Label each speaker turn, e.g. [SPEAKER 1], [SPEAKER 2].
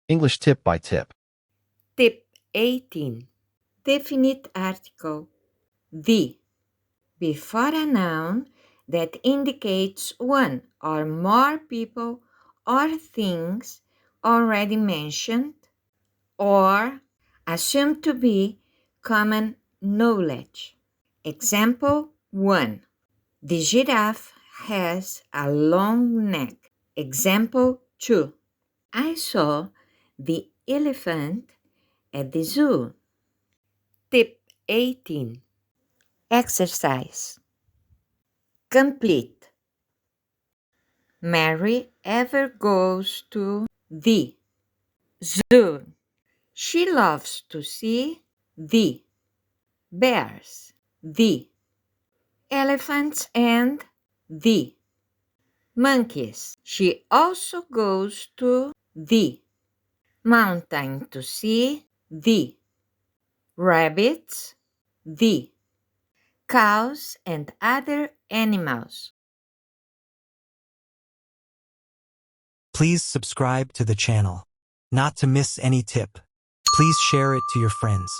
[SPEAKER 1] English tip by tip.
[SPEAKER 2] Tip 18. Definite article. The. Before a noun that indicates one or more people or things already mentioned or assumed to be common knowledge. Example 1. The giraffe has a long neck. Example 2. I saw the elephant at the zoo. Tip 18. Exercise. Complete. Mary ever goes to the zoo. She loves to see the bears, the elephants, and the monkeys. She also goes to the mountain to see the rabbits, the cows, and other animals.
[SPEAKER 3] Please subscribe to the channel. Not to miss any tip. Please share it to your friends.